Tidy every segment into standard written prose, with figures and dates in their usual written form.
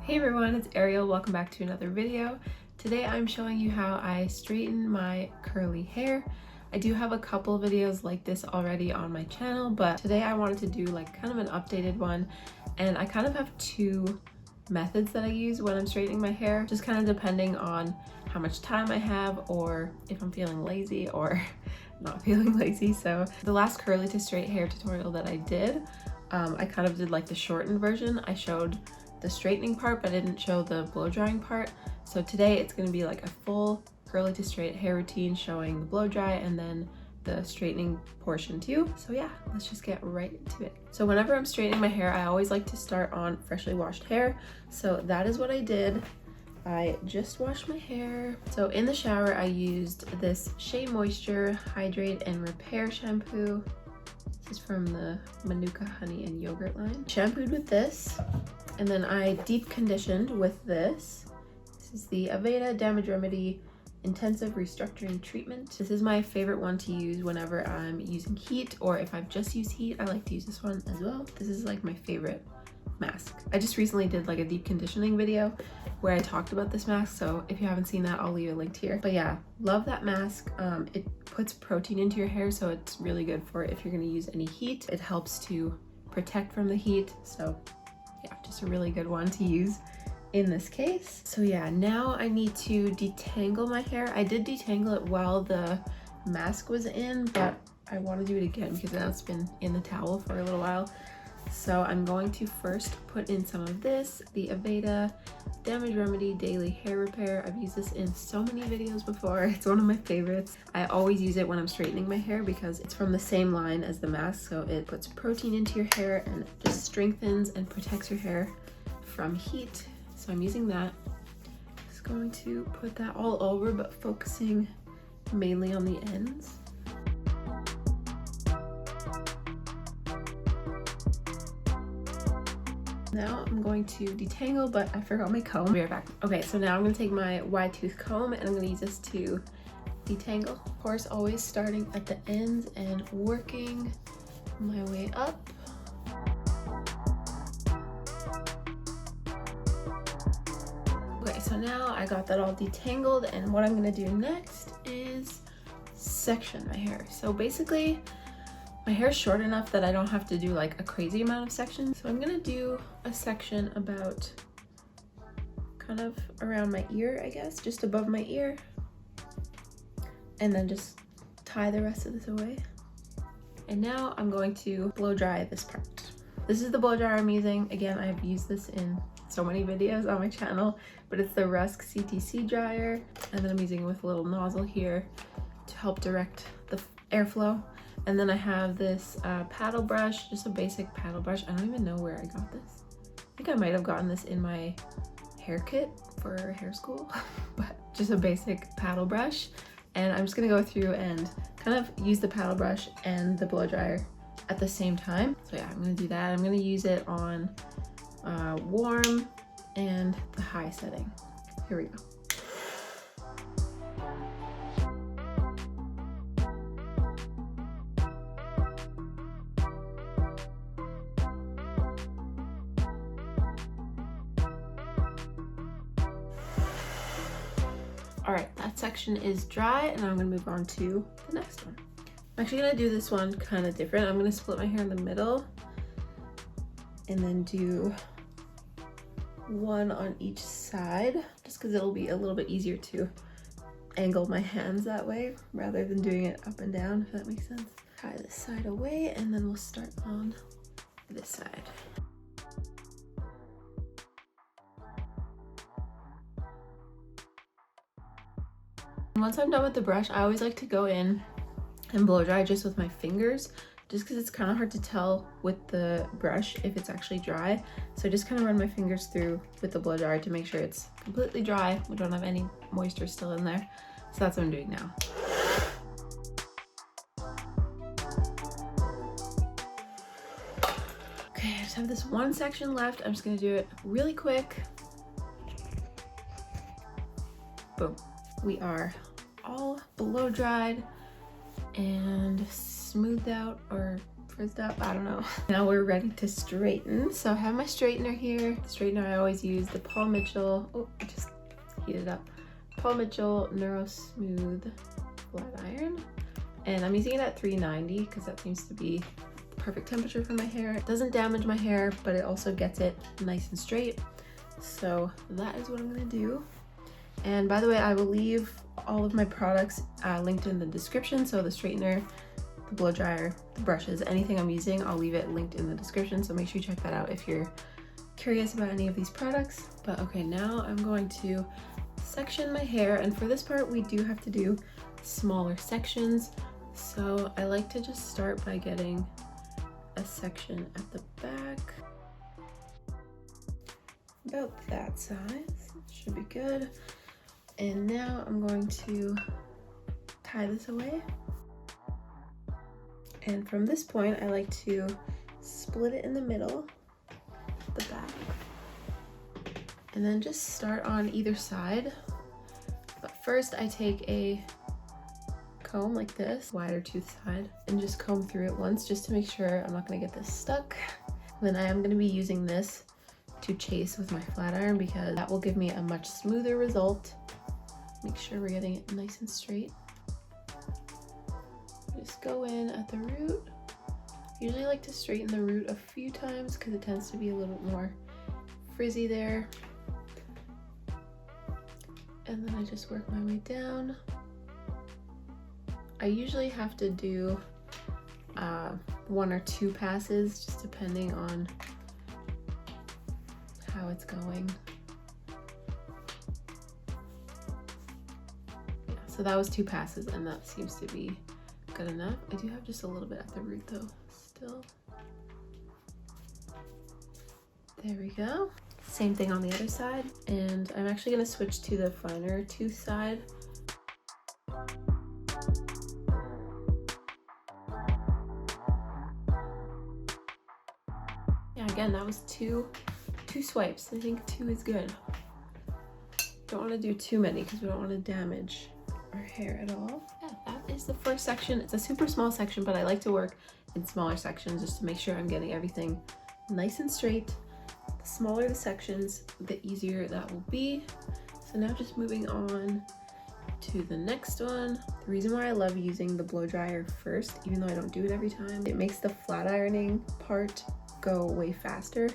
Hey everyone, it's Ariel. Welcome back to another video. Today I'm showing you how I straighten my curly hair. I do have a couple of videos like this already on my channel, but today I wanted to do like kind of an updated one, and I kind of have two methods that I use when I'm straightening my hair, just kind of depending on how much time I have or if I'm feeling lazy or not feeling lazy. So the last curly to straight hair tutorial that I did, I kind of did like the shortened version. I showed the straightening part, but I didn't show the blow drying part. So today it's going to be like a full curly to straight hair routine showing the blow dry and then the straightening portion too. So yeah, let's just get right into it. So whenever I'm straightening my hair, I always like to start on freshly washed hair. So that is what I did. I just washed my hair. So in the shower, I used this Shea Moisture Hydrate and Repair shampoo. This is from the Manuka Honey and Yogurt line. Shampooed with this, and then I deep conditioned with this. This is the Aveda Damage Remedy Intensive Restructuring Treatment. This is my favorite one to use whenever I'm using heat, or if I've just used heat, I like to use this one as well. This is like my favorite mask. I just recently did like a deep conditioning video where I talked about this mask, so if you haven't seen that, I'll leave it linked here. But yeah, love that mask. It puts protein into your hair, so it's really good for if you're gonna use any heat. It helps to protect from the heat, so yeah, just a really good one to use in this case. So yeah, now I need to detangle my hair. I did detangle it while the mask was in, but I want to do it again because now it's been in the towel for a little while. So I'm going to first put in some of this, the Aveda Damage Remedy Daily Hair Repair. I've used this in so many videos before. It's one of my favorites. I always use it when I'm straightening my hair because it's from the same line as the mask, so it puts protein into your hair and just strengthens and protects your hair from heat. So I'm using that. Just going to put that all over, but focusing mainly on the ends. Now I'm going to detangle, but I forgot my comb. I'll be right back. Okay, so now I'm gonna take my wide tooth comb and I'm gonna use this to detangle. Of course, always starting at the ends and working my way up. Okay, so now I got that all detangled, and what I'm gonna do next is section my hair. So basically, my hair is short enough that I don't have to do like a crazy amount of sections. So I'm gonna do a section about kind of around my ear, I guess, just above my ear. And then just tie the rest of this away. And now I'm going to blow dry this part. This is the blow dryer I'm using. Again, I've used this in so many videos on my channel, but it's the Rusk CTC dryer. And then I'm using it with a little nozzle here to help direct the airflow. And then I have this paddle brush, just a basic paddle brush. I don't even know where I got this. I think I might have gotten this in my hair kit for hair school, but just a basic paddle brush. And I'm just gonna go through and kind of use the paddle brush and the blow dryer at the same time. So yeah, I'm gonna do that. I'm gonna use it on warm and the high setting. Here we go. All right, that section is dry, and I'm gonna move on to the next one. I'm actually gonna do this one kind of different. I'm gonna split my hair in the middle and then do one on each side, just because it'll be a little bit easier to angle my hands that way rather than doing it up and down, if that makes sense. Tie this side away, and then we'll start on this side. Once I'm done with the brush, I always like to go in and blow dry just with my fingers, just because it's kind of hard to tell with the brush if it's actually dry. So I just kind of run my fingers through with the blow dryer to make sure it's completely dry. We don't have any moisture still in there. So that's what I'm doing now. Okay, I just have this one section left. I'm just gonna do it really quick. Boom. We are all blow dried and smoothed out or frizzed up, I don't know. Now we're ready to straighten. So I have my straightener here. The straightener I always use, the Paul Mitchell, oh, I just heated up. Paul Mitchell Neuro Smooth Flat Iron. And I'm using it at 390 because that seems to be the perfect temperature for my hair. It doesn't damage my hair, but it also gets it nice and straight. So that is what I'm gonna do. And by the way, I will leave all of my products linked in the description. So the straightener, the blow dryer, the brushes, anything I'm using, I'll leave it linked in the description. So make sure you check that out if you're curious about any of these products. But okay, now I'm going to section my hair. And for this part, we do have to do smaller sections. So I like to just start by getting a section at the back. About that size, should be good. And now I'm going to tie this away. And from this point, I like to split it in the middle, the back, and then just start on either side. But first I take a comb like this, wider tooth side, and just comb through it once just to make sure I'm not gonna get this stuck. Then I am gonna be using this to chase with my flat iron because that will give me a much smoother result. Make sure we're getting it nice and straight. Just go in at the root. Usually like to straighten the root a few times because it tends to be a little bit more frizzy there. And then I just work my way down. I usually have to do 1 or 2 passes just depending on how it's going. So that was 2 passes and that seems to be good enough. I do have just a little bit at the root though, still. There we go. Same thing on the other side. And I'm actually gonna switch to the finer tooth side. Yeah, again, that was two swipes. I think 2 is good. Don't want to do too many because we don't want to damage our hair at all. Yeah, that is the first section. It's a super small section, but I like to work in smaller sections just to make sure I'm getting everything nice and straight. The smaller the sections, the easier that will be. So now just moving on to the next one. The reason why I love using the blow dryer first, even though I don't do it every time, it makes the flat ironing part go way faster,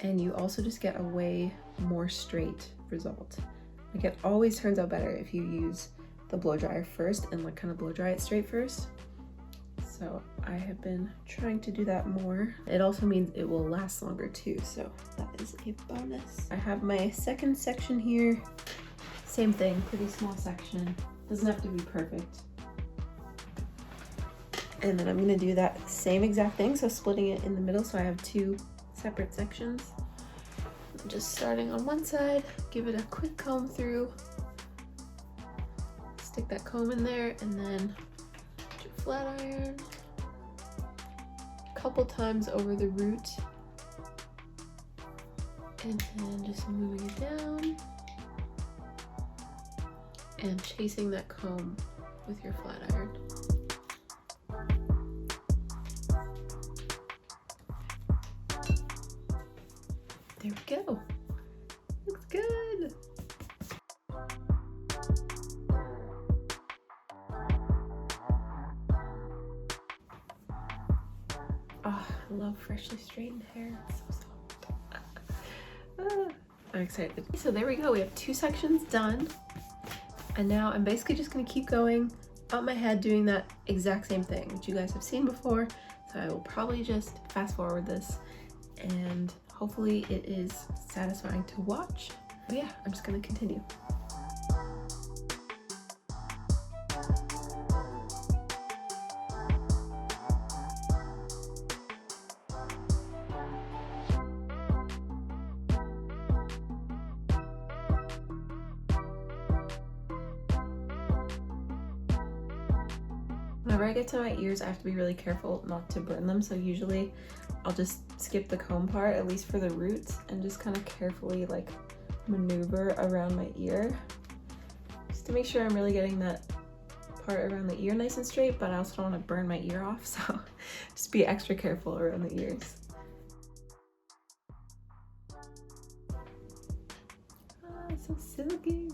and you also just get a way more straight result. Like, it always turns out better if you use the blow dryer first and like kind of blow dry it straight first. So I have been trying to do that more. It also means it will last longer too, so that is a bonus. I have my second section here. Same thing, pretty small section. Doesn't have to be perfect. And then I'm gonna do that same exact thing, so splitting it in the middle so I have 2 separate sections. I'm just starting on one side, give it a quick comb through, stick that comb in there, and then flat iron a couple times over the root, and then just moving it down and chasing that comb with your flat iron. There we go. Looks good. Oh, I love freshly straightened hair. It's so soft. I'm excited. So there we go. We have 2 sections done. And now I'm basically just gonna keep going up my head doing that exact same thing, which you guys have seen before. So I will probably just fast forward this and hopefully it is satisfying to watch. But yeah, I'm just gonna continue. Whenever I get to my ears, I have to be really careful not to burn them. So usually I'll just skip the comb part, at least for the roots, and just kind of carefully like maneuver around my ear just to make sure I'm really getting that part around the ear nice and straight, but I also don't want to burn my ear off, so just be extra careful around the ears. Ah, so silky.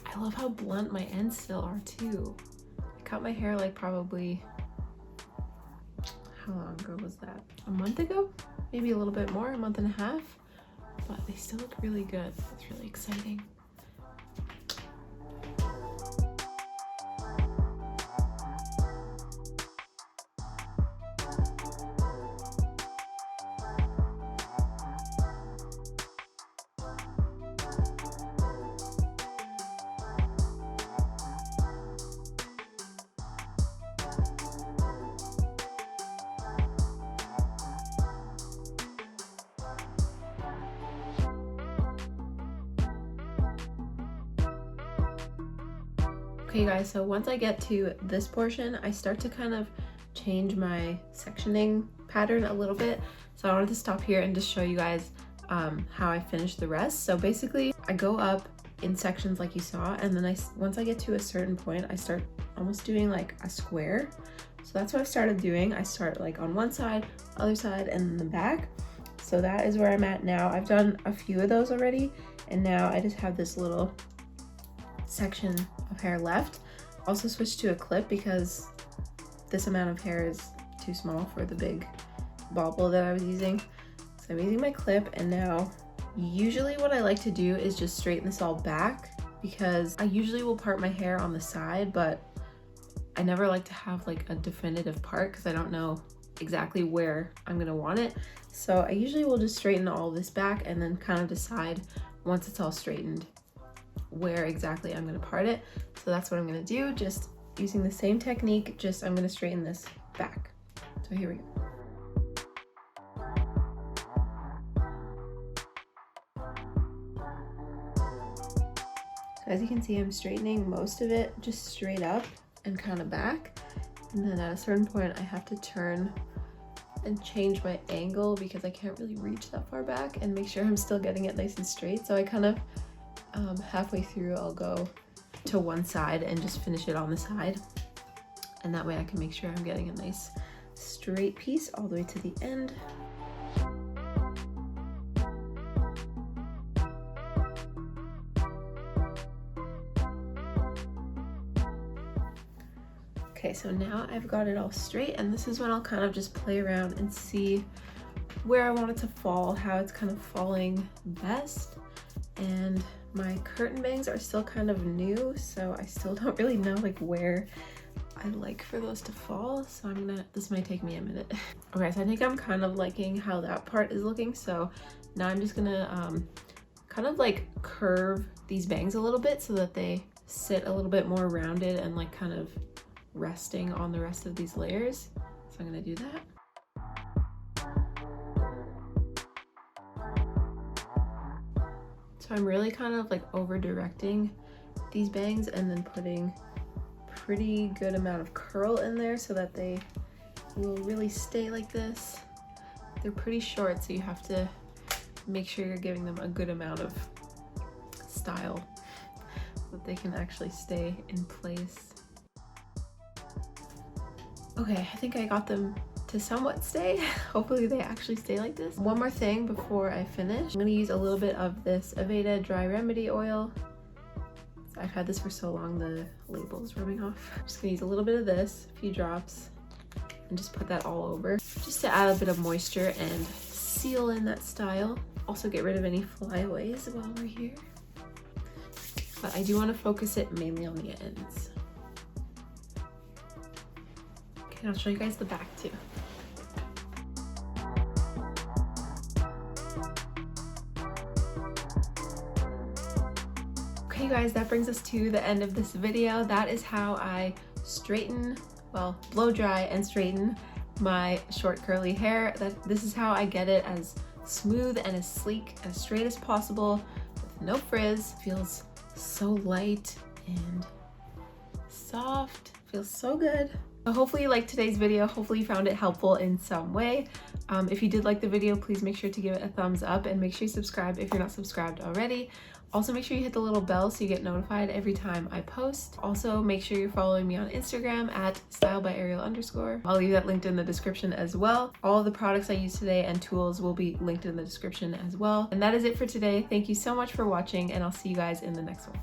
I love how blunt my ends still are too. I cut my hair like probably, how long ago was that? A month ago? Maybe a little bit more, a month and a half. But they still look really good. It's really exciting. Okay guys, so once I get to this portion, I start to kind of change my sectioning pattern a little bit. So I wanted to stop here and just show you guys how I finish the rest. So basically I go up in sections like you saw, and then once I get to a certain point, I start almost doing like a square. So that's what I started doing. I start like on one side, other side, and then the back. So that is where I'm at now. I've done a few of those already, and now I just have this little section of hair left. Also switched to a clip because this amount of hair is too small for the big bobble that I was using. So I'm using my clip, and now usually what I like to do is just straighten this all back, because I usually will part my hair on the side, but I never like to have like a definitive part because I don't know exactly where I'm gonna want it. So I usually will just straighten all this back and then kind of decide once it's all straightened where exactly I'm gonna part it. So that's what I'm gonna do, just using the same technique, just I'm gonna straighten this back. So here we go. So as you can see, I'm straightening most of it just straight up and kind of back. And then at a certain point, I have to turn and change my angle because I can't really reach that far back, and make sure I'm still getting it nice and straight. So I kind of halfway through I'll go to one side and just finish it on the side, and that way I can make sure I'm getting a nice straight piece all the way to the end. Okay, so now I've got it all straight, and this is when I'll kind of just play around and see where I want it to fall, how it's kind of falling best. And my curtain bangs are still kind of new, so I still don't really know like where I like for those to fall. So this might take me a minute. Okay, so I think I'm kind of liking how that part is looking. So now I'm just gonna kind of like curve these bangs a little bit so that they sit a little bit more rounded and like kind of resting on the rest of these layers. So I'm gonna do that. So I'm really kind of like over directing these bangs and then putting pretty good amount of curl in there so that they will really stay like this. They're pretty short, so you have to make sure you're giving them a good amount of style so that they can actually stay in place. Okay, I think I got them to somewhat stay. Hopefully they actually stay like this. One more thing before I finish. I'm gonna use a little bit of this Aveda Dry Remedy Oil. I've had this for so long, the label is rubbing off. I'm just gonna use a little bit of this, a few drops, and just put that all over, just to add a bit of moisture and seal in that style. Also get rid of any flyaways while we're here. But I do want to focus it mainly on the ends. Okay, I'll show you guys the back too. Okay you guys, that brings us to the end of this video. That is how I straighten, well, blow dry and straighten my short curly hair. This is how I get it as smooth and as sleek and as straight as possible with no frizz. Feels so light and soft, feels so good. So hopefully you liked today's video. Hopefully you found it helpful in some way. If you did like the video, please make sure to give it a thumbs up and make sure you subscribe if you're not subscribed already. Also, make sure you hit the little bell so you get notified every time I post. Also, make sure you're following me on Instagram at @stylebyariel_. I'll leave that linked in the description as well. All of the products I used today and tools will be linked in the description as well. And that is it for today. Thank you so much for watching, and I'll see you guys in the next one.